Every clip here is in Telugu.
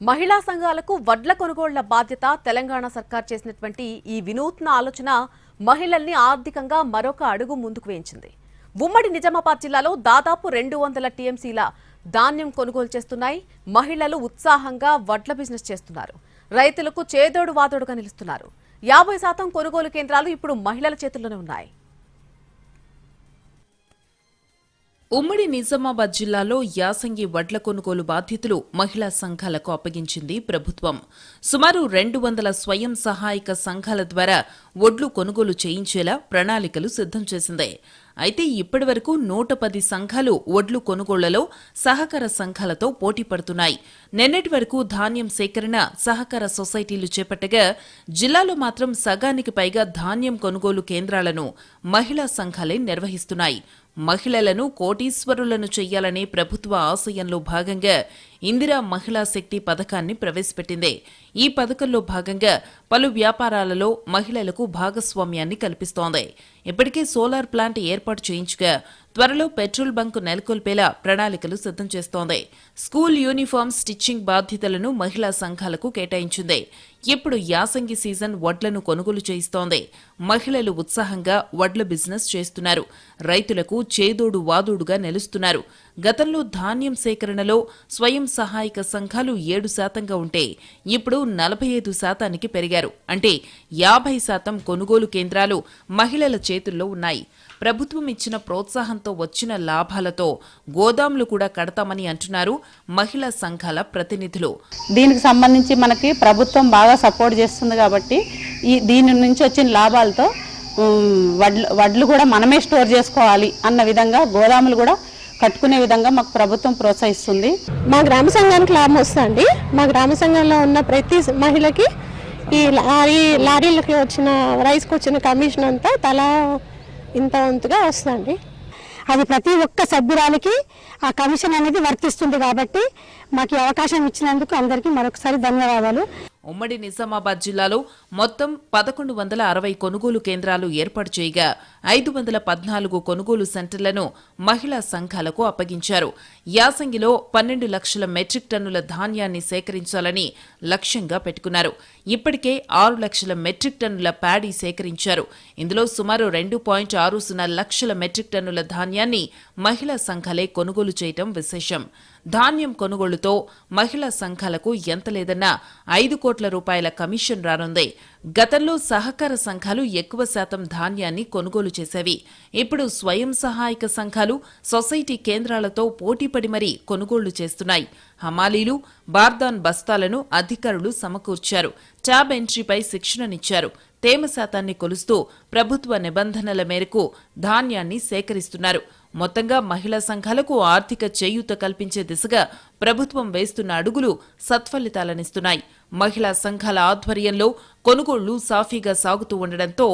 మహిళా సంఘాలకు వడ్ల కొనుగోళ్ల బాధ్యత తెలంగాణ సర్కార్ చేసినటువంటి ఈ వినూత్న ఆలోచన మహిళల్ని ఆర్థికంగా మరొక అడుగు ముందుకు వేయించింది. ఉమ్మడి నిజామాబాద్ జిల్లాలో దాదాపు 200 టీఎంసీల ధాన్యం కొనుగోలు చేస్తున్నాయి. మహిళలు ఉత్సాహంగా వడ్ల బిజినెస్ చేస్తున్నారు. రైతులకు చేదోడు వాదోడుగా నిలుస్తున్నారు. 50% కొనుగోలు కేంద్రాలు ఇప్పుడు మహిళల చేతుల్లోనే ఉన్నాయి. ఉమ్మడి నిజామాబాద్ జిల్లాలో యాసంగి వడ్ల కొనుగోలు బాధ్యతలు మహిళా సంఘాలకు అప్పగించింది ప్రభుత్వం. సుమారు 200 స్వయం సహాయక సంఘాల ద్వారా వడ్లు కొనుగోలు చేయించేలా ప్రణాళికలు సిద్ధం చేసింది. అయితే ఇప్పటివరకు 110 సంఘాలు వడ్లు కొనుగోళ్లలో సహకార సంఘాలతో పోటీ పడుతున్నాయి. నిన్నటి వరకు ధాన్యం సేకరణ సహకార సొసైటీలు చేపట్టగా జిల్లాలో మాత్రం సగానికి పైగా ధాన్యం కొనుగోలు కేంద్రాలను మహిళా సంఘాలే నిర్వహిస్తున్నాయి. మహిళలను కోటీశ్వరులను చెయ్యాలనే ప్రభుత్వ ఆశయంలో భాగంగా ఇందిరా మహిళా శక్తి పథకాన్ని ప్రవేశపెట్టింది. ఈ పథకంలో భాగంగా పలు వ్యాపారాలలో మహిళలకు భాగస్వామ్యాన్ని కల్పిస్తోంది. ఇప్పటికే సోలార్ ప్లాంట్ ఏర్పాటు చేయించగా త్వరలో పెట్రోల్ బంకు నెలకొల్పేలా ప్రణాళికలు సిద్ధం చేస్తోంది. స్కూల్ యూనిఫామ్ స్టిచ్చింగ్ బాధ్యతలను మహిళా సంఘాలకు కేటాయించింది. ఇప్పుడు యాసంగి సీజన్ వడ్లను కొనుగోలు చేయిస్తోంది. మహిళలు ఉత్సాహంగా వడ్ల బిజినెస్ చేస్తున్నారు. రైతులకు చేదోడు వాదోడుగా నిలుస్తున్నారు. గతంలో ధాన్యం సేకరణలో స్వయం సహాయక సంఘాలు 7% ఉంటే ఇప్పుడు 45% పెరిగారు. అంటే 50% కొనుగోలు కేంద్రాలు మహిళల చేతుల్లో ఉన్నాయి. ప్రభుత్వం ఇచ్చిన ప్రోత్సాహంతో వచ్చిన లాభాలతో గోదాంలు కూడా కడతామని అంటున్నారు మహిళా సంఘాల ప్రతినిధులు. దీనికి సంబంధించి మనకి ప్రభుత్వం బాగా సపోర్ట్ చేస్తుంది కాబట్టి దీని నుంచి వచ్చిన లాభాలతో వడ్లు కూడా మనమే స్టోర్ చేసుకోవాలి అన్న విధంగా గోదాములు కూడా కట్టుకునే విధంగా మాకు ప్రభుత్వం ప్రోత్సహిస్తుంది. మా గ్రామ సంఘానికి లాభం వస్తుంది. మా గ్రామ సంఘంలో ఉన్న ప్రతి మహిళకి ఈ లారీలకి వచ్చిన రైస్కి వచ్చిన కమిషన్ అంతా తలా ఇంత వంతుగా వస్తుంది. అది ప్రతి ఒక్క సభ్యురాలకి ఆ కమిషన్ అనేది వర్తిస్తుంది కాబట్టి మాకు అవకాశం ఇచ్చినందుకు అందరికీ మరొకసారి ధన్యవాదాలు. ఉమ్మడి నిజామాబాద్ జిల్లాలో మొత్తం 1160 కొనుగోలు కేంద్రాలు ఏర్పాటు చేయగా 514 కొనుగోలు సెంటర్లను మహిళా సంఘాలకు అప్పగించారు. యాసంగిలో 12 లక్షల మెట్రిక్ టన్నుల ధాన్యాన్ని సేకరించాలని లక్ష్యంగా పెట్టుకున్నారు. ఇప్పటికే 6 లక్షల మెట్రిక్ టన్నుల ప్యాడీ సేకరించారు. ఇందులో సుమారు 2.60 లక్షల మెట్రిక్ టన్నుల ధాన్యాన్ని మహిళా సంఘాలే కొనుగోలు చేయటం విశేషం. ధాన్యం కొనుగోలుతో మహిళా సంఘాలకు ఎంత లేదన్నా 5 కోట్ల రూపాయల కమిషన్ రానుంది. గతంలో సహకార సంఘాలు ఎక్కువ శాతం ధాన్యాన్ని కొనుగోలు చేసేవి. ఇప్పుడు స్వయం సహాయక సంఘాలు సొసైటీ కేంద్రాలతో పోటీపడి మరీ కొనుగోళ్లు చేస్తున్నాయి. హమాలీలు, బార్దాన్ బస్తాలను అధికారులు సమకూర్చారు. ట్యాబ్ ఎంట్రీపై శిక్షణనిచ్చారు. తేమ శాతాన్ని కొలుస్తూ ప్రభుత్వ నిబంధనల మేరకు ధాన్యాన్ని సేకరిస్తున్నారు. మొత్తంగా మహిళా సంఘాలకు ఆర్థిక చేయూత కల్పించే దిశగా ప్రభుత్వం వేస్తున్న అడుగులు సత్ఫలితాలనిస్తున్నాయి. మహిళా సంఘాల ఆధ్వర్యంలో కొనుగోళ్లు సాఫీగా సాగుతూ ఉండడంతో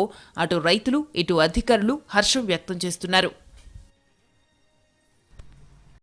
అటు రైతులు ఇటు అధికారులు హర్షం వ్యక్తం చేస్తున్నారు.